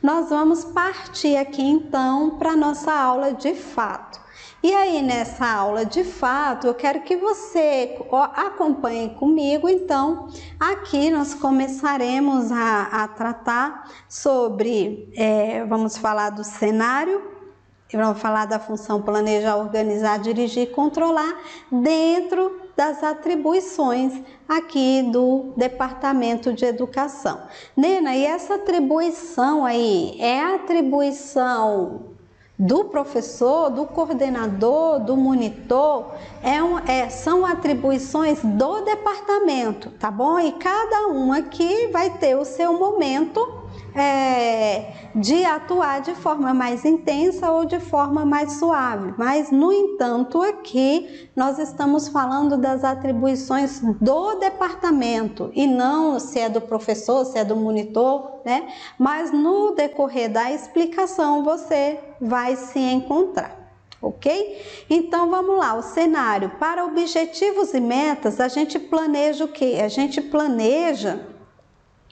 nós vamos partir aqui então para a nossa aula de fato. E aí, nessa aula de fato, eu quero que você acompanhe comigo. Então, aqui nós começaremos a tratar sobre, vamos falar do cenário, vamos falar da função planejar, organizar, dirigir e controlar dentro das atribuições aqui do Departamento de Educação. Nena, e essa atribuição aí é a atribuição do professor, do coordenador, do monitor, são atribuições do departamento, tá bom? E cada um aqui vai ter o seu momento de atuar de forma mais intensa ou de forma mais suave, mas no entanto aqui nós estamos falando das atribuições do departamento e não se é do professor, se é do monitor, né? Mas no decorrer da explicação você vai se encontrar. Ok? Então vamos lá, o cenário. Para objetivos e metas, a gente planeja o quê? A gente planeja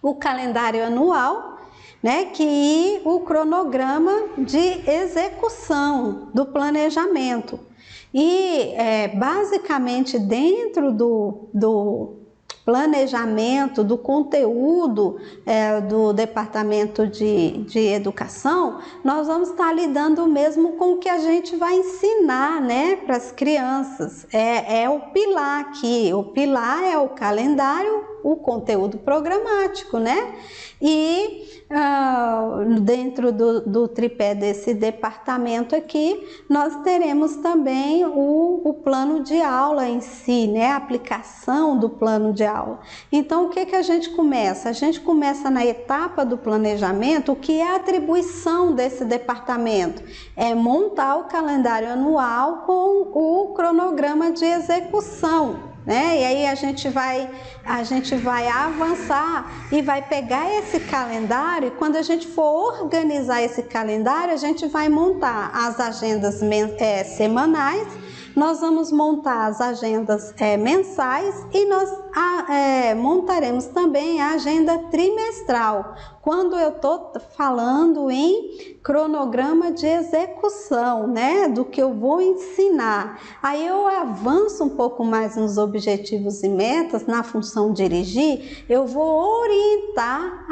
o calendário anual, né, e o cronograma de execução do planejamento. E basicamente dentro do planejamento, do conteúdo do Departamento de Educação, nós vamos estar lidando mesmo com o que a gente vai ensinar, né, para as crianças. É o pilar aqui, o pilar é o calendário, o conteúdo programático, né? E dentro do tripé desse departamento aqui, nós teremos também o plano de aula em si, né? A aplicação do plano de aula. Então, o que a gente começa? A gente começa na etapa do planejamento. O que é a atribuição desse departamento? É montar o calendário anual com o cronograma de execução, né? E aí a gente vai avançar e vai pegar esse calendário, e quando a gente for organizar esse calendário, a gente vai montar as agendas semanais, nós vamos montar as agendas mensais e nós montaremos também a agenda trimestral, quando eu estou falando em cronograma de execução, né, do que eu vou ensinar. Aí eu avanço um pouco mais nos objetivos e metas, na função dirigir, eu vou orientar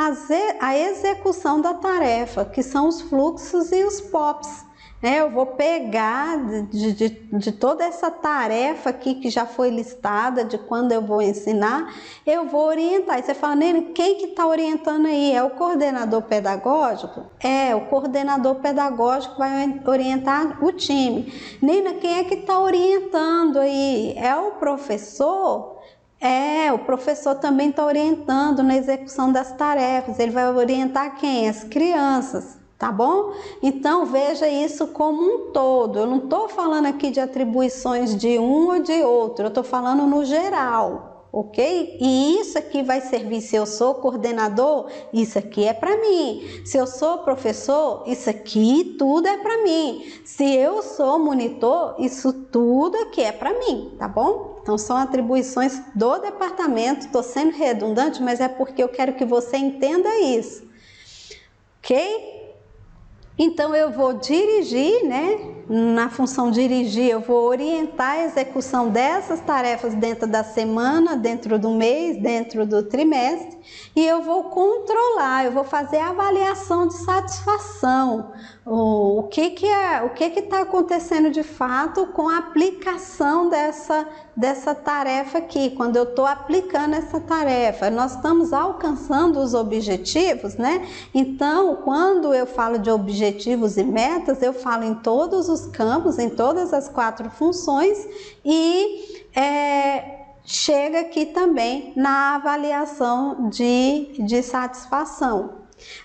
a execução da tarefa, que são os fluxos e os POPs. Eu vou pegar de toda essa tarefa aqui que já foi listada, de quando eu vou ensinar, eu vou orientar. E você fala, Nena, quem que está orientando aí? É o coordenador pedagógico? É, o coordenador pedagógico vai orientar o time. Nena, quem é que está orientando aí? É o professor? O professor também está orientando na execução das tarefas. Ele vai orientar quem? As crianças. Tá bom? Então veja isso como um todo. Eu não estou falando aqui de atribuições de um ou de outro, eu estou falando no geral, ok? E isso aqui vai servir, se eu sou coordenador, isso aqui é para mim. Se eu sou professor, isso aqui tudo é para mim. Se eu sou monitor, isso tudo aqui é para mim, tá bom? Então são atribuições do departamento. Estou sendo redundante, mas é porque eu quero que você entenda isso, ok? Então eu vou dirigir, né? Na função dirigir, eu vou orientar a execução dessas tarefas dentro da semana, dentro do mês, dentro do trimestre, e eu vou controlar, eu vou fazer a avaliação de satisfação. O que está acontecendo de fato com a aplicação dessa tarefa aqui, quando eu estou aplicando essa tarefa. Nós estamos alcançando os objetivos, né? Então, quando eu falo de objetivos e metas, eu falo em todos os campos, em todas as 4 funções e chega aqui também na avaliação de satisfação.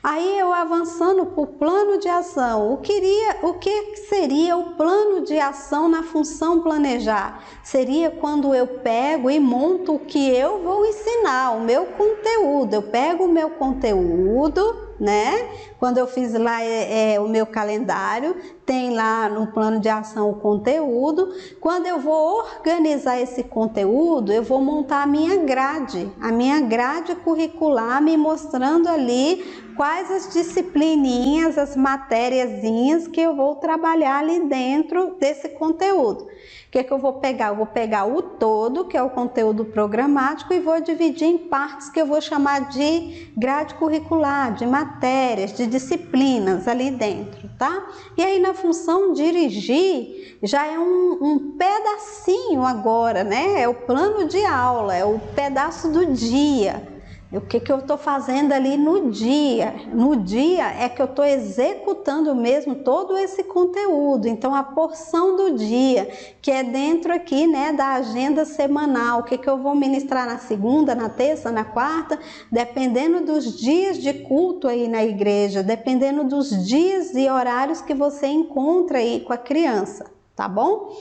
Aí eu avançando para o plano de ação, o que seria o plano de ação na função planejar? Seria quando eu pego e monto o que eu vou ensinar, o meu conteúdo. Eu pego o meu conteúdo, né? Quando eu fiz lá o meu calendário, tem lá no plano de ação o conteúdo. Quando eu vou organizar esse conteúdo, eu vou montar a minha grade curricular, me mostrando ali quais as disciplininhas, as matériazinhas que eu vou trabalhar ali dentro desse conteúdo. O que eu vou pegar? Eu vou pegar o todo, que é o conteúdo programático, e vou dividir em partes que eu vou chamar de grade curricular, de matérias, de disciplinas ali dentro, tá? E aí na função dirigir, já é um pedacinho agora, né? É o plano de aula, é o pedaço do dia. O que eu estou fazendo ali no dia? No dia é que eu estou executando mesmo todo esse conteúdo. Então, a porção do dia, que é dentro aqui, né, da agenda semanal, o que eu vou ministrar na segunda, na terça, na quarta, dependendo dos dias de culto aí na igreja, dependendo dos dias e horários que você encontra aí com a criança, tá bom?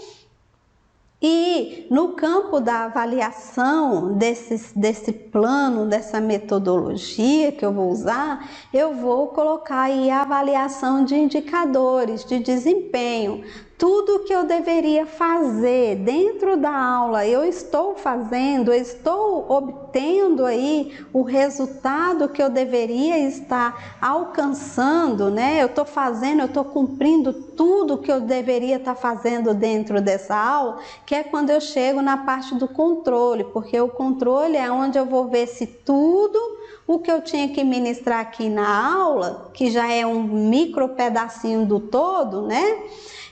E no campo da avaliação desse plano, dessa metodologia que eu vou usar, eu vou colocar aí a avaliação de indicadores de desempenho. Tudo que eu deveria fazer dentro da aula, eu estou fazendo, eu estou obtendo aí o resultado que eu deveria estar alcançando, né? Eu estou fazendo, eu estou cumprindo tudo que eu deveria estar fazendo dentro dessa aula, que é quando eu chego na parte do controle, porque o controle é onde eu vou ver se tudo o que eu tinha que ministrar aqui na aula, que já é um micro pedacinho do todo, né?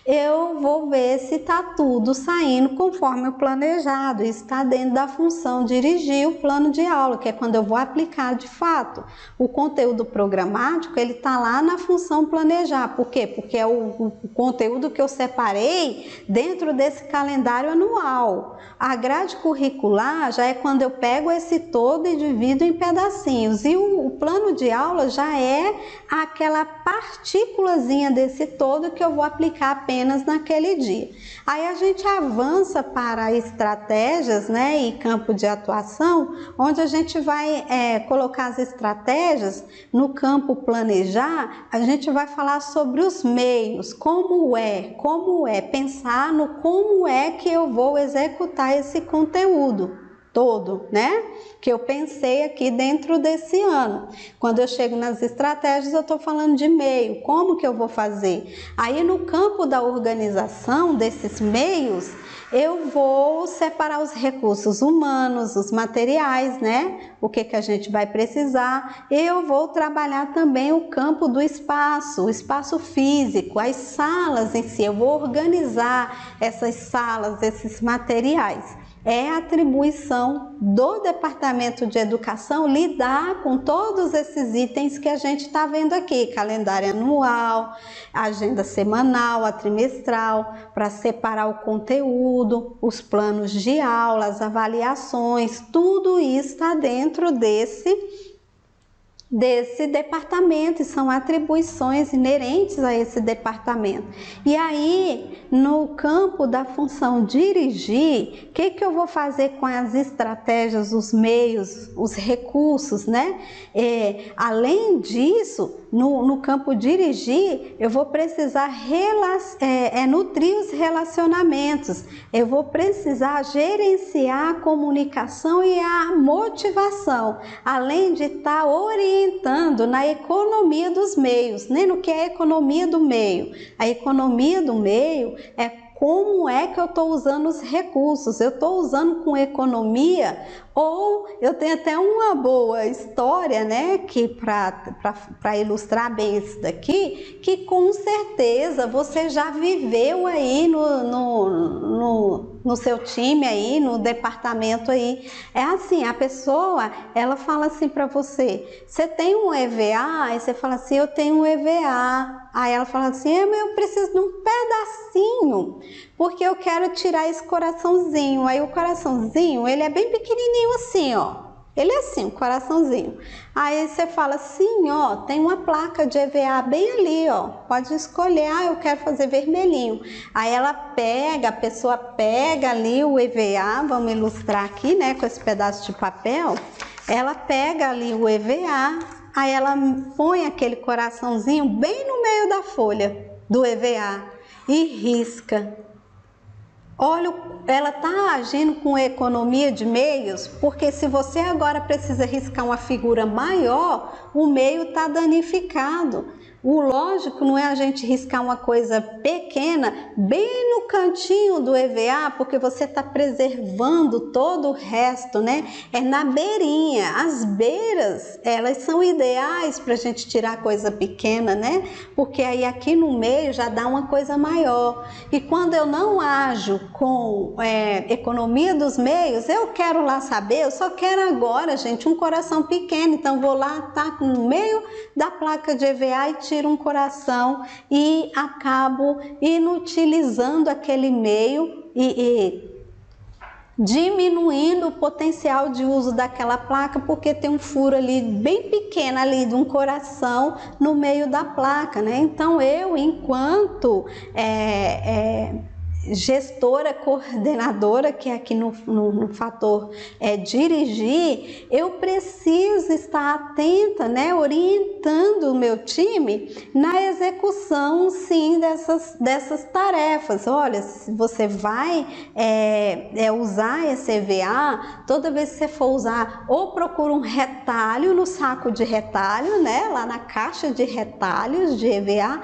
Eu vou ver se está tudo saindo conforme o planejado. Isso está dentro da função dirigir o plano de aula, que é quando eu vou aplicar de fato. O conteúdo programático, ele está lá na função planejar. Por quê? Porque é o conteúdo que eu separei dentro desse calendário anual. A grade curricular já é quando eu pego esse todo e divido em pedacinhos. E o plano de aula já é aquela partículazinha desse todo que eu vou aplicar apenas naquele dia. Aí a gente avança para estratégias, né, e campo de atuação, onde a gente vai colocar as estratégias no campo planejar. A gente vai falar sobre os meios, como é, pensar no como é que eu vou executar esse conteúdo todo, né? Que eu pensei aqui dentro desse ano. Quando eu chego nas estratégias, eu estou falando de meio, como que eu vou fazer? Aí no campo da organização desses meios, eu vou separar os recursos humanos, os materiais, né? O que a gente vai precisar. Eu vou trabalhar também o campo do espaço, o espaço físico, as salas em si. Eu vou organizar essas salas, esses materiais. É atribuição do Departamento de Educação lidar com todos esses itens que a gente está vendo aqui, calendário anual, agenda semanal, a trimestral, para separar o conteúdo, os planos de aula, as avaliações, tudo isso está dentro desse departamento, e são atribuições inerentes a esse departamento. E aí, no campo da função dirigir, o que eu vou fazer com as estratégias, os meios, os recursos, né? Além disso, no campo dirigir, eu vou precisar nutrir os relacionamentos, eu vou precisar gerenciar a comunicação e a motivação, além de estar orientando na economia dos meios, né? No que é a economia do meio. A economia do meio é como é que eu estou usando os recursos. Eu estou usando com economia, ou eu tenho até uma boa história, né, que para ilustrar bem isso daqui, que com certeza você já viveu aí no seu time aí, no departamento aí. É assim, a pessoa, ela fala assim para você, você tem um EVA? Aí você fala assim, eu tenho um EVA. Aí ela fala assim, eu preciso de um pedacinho, porque eu quero tirar esse coraçãozinho. Aí o coraçãozinho, ele é bem pequenininho assim, ó. Ele é assim, um coraçãozinho. Aí você fala assim, ó, tem uma placa de EVA bem ali, ó. Pode escolher, eu quero fazer vermelhinho. Aí ela pega, a pessoa pega ali o EVA, vamos ilustrar aqui, né, com esse pedaço de papel. Ela pega ali o EVA, aí ela põe aquele coraçãozinho bem no meio da folha. do EVA e risca. Olha, ela está agindo com economia de meios, porque se você agora precisa riscar uma figura maior, o meio está danificado. O lógico não é a gente riscar uma coisa pequena bem no cantinho do EVA, porque você está preservando todo o resto, né? É na beirinha. As beiras, elas são ideais para a gente tirar coisa pequena, né? Porque aí aqui no meio já dá uma coisa maior. E quando eu não ajo com economia dos meios, eu quero lá saber, eu só quero agora, gente, um coração pequeno. Então vou lá, taco no meio da placa de EVA e tiro um coração e acabo inutilizando aquele meio e diminuindo o potencial de uso daquela placa, porque tem um furo ali bem pequeno ali de um coração no meio da placa, né? Então eu, enquanto gestora, coordenadora, que é aqui no fator dirigir, eu preciso estar atenta, né, orientando o meu time na execução, sim, dessas tarefas. Olha, se você vai usar esse EVA, toda vez que você for usar, ou procura um retalho no saco de retalho, né, lá na caixa de retalhos de EVA,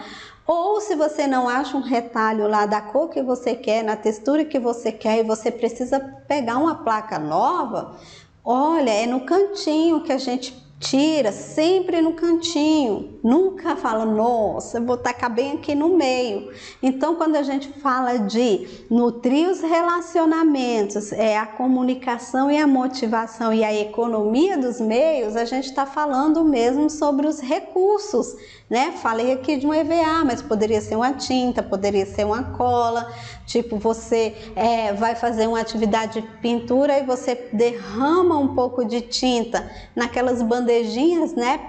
ou se você não acha um retalho lá da cor que você quer, na textura que você quer, e você precisa pegar uma placa nova, olha, é no cantinho que a gente tira, sempre no cantinho. Nunca fala, nossa, eu vou tacar bem aqui no meio. Então, quando a gente fala de nutrir os relacionamentos, a comunicação e a motivação e a economia dos meios, a gente está falando mesmo sobre os recursos, né? Falei aqui de um EVA, mas poderia ser uma tinta, poderia ser uma cola. Tipo, você vai fazer uma atividade de pintura e você derrama um pouco de tinta naquelas bandejinhas, né,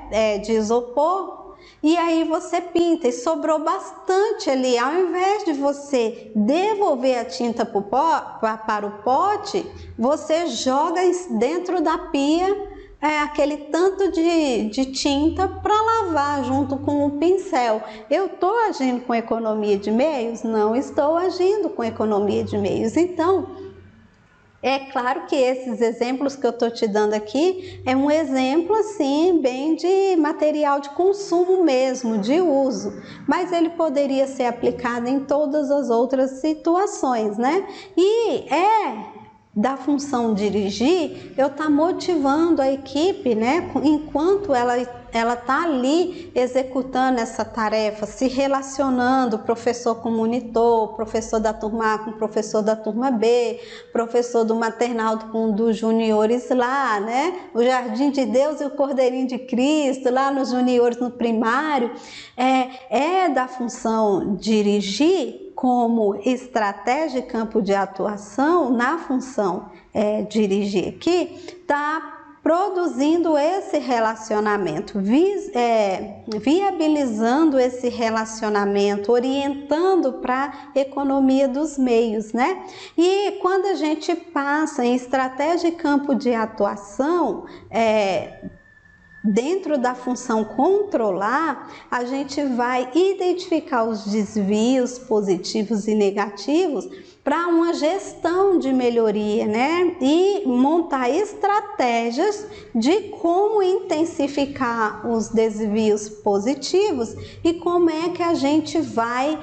de isopor, e aí você pinta e sobrou bastante ali. Ao invés de você devolver a tinta para o pote, você joga dentro da pia aquele tanto de tinta para lavar junto com o pincel. Eu estou agindo com economia de meios? Não estou agindo com economia de meios. Então, é claro que esses exemplos que eu estou te dando aqui é um exemplo assim bem de material de consumo mesmo, de uso, mas ele poderia ser aplicado em todas as outras situações, né? E da função dirigir, eu estou motivando a equipe, né? Enquanto ela está ali executando essa tarefa, se relacionando, professor com monitor, professor da turma A com professor da turma B, professor do maternal com dos juniores lá, né? O Jardim de Deus e o Cordeirinho de Cristo, lá nos juniores no primário, da função dirigir como estratégia e campo de atuação. Na função dirigir aqui, está produzindo esse relacionamento, viabilizando esse relacionamento, orientando para a economia dos meios, né? E quando a gente passa em estratégia e campo de atuação, dentro da função controlar, a gente vai identificar os desvios positivos e negativos para uma gestão de melhoria, né? E montar estratégias de como intensificar os desvios positivos e como é que a gente vai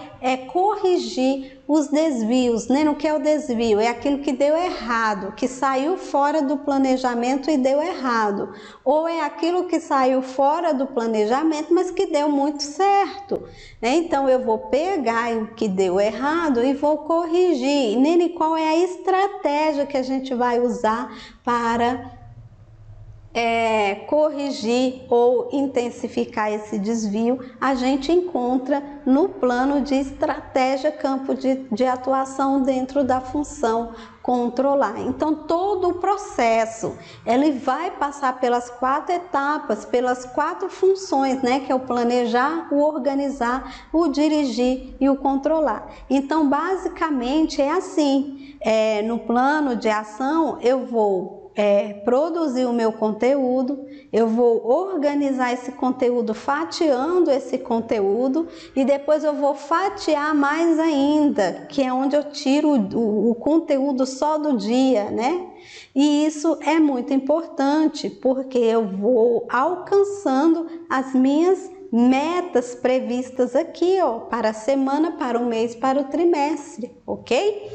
corrigir os desvios, né? No que é o desvio? É aquilo que deu errado, que saiu fora do planejamento e deu errado. Ou é aquilo que saiu fora do planejamento, mas que deu muito certo. Então eu vou pegar o que deu errado e vou corrigir. E nem qual é a estratégia que a gente vai usar para corrigir ou intensificar esse desvio, a gente encontra no plano de estratégia, campo de atuação dentro da função controlar. Então, todo o processo, ele vai passar pelas 4 etapas, pelas 4 funções, né? Que é o planejar, o organizar, o dirigir e o controlar. Então, basicamente, é assim. No plano de ação, eu vou produzir o meu conteúdo, eu vou organizar esse conteúdo fatiando esse conteúdo e depois eu vou fatiar mais ainda, que é onde eu tiro o conteúdo só do dia, né? E isso é muito importante porque eu vou alcançando as minhas metas previstas aqui, ó, para a semana, para o mês, para o trimestre, ok?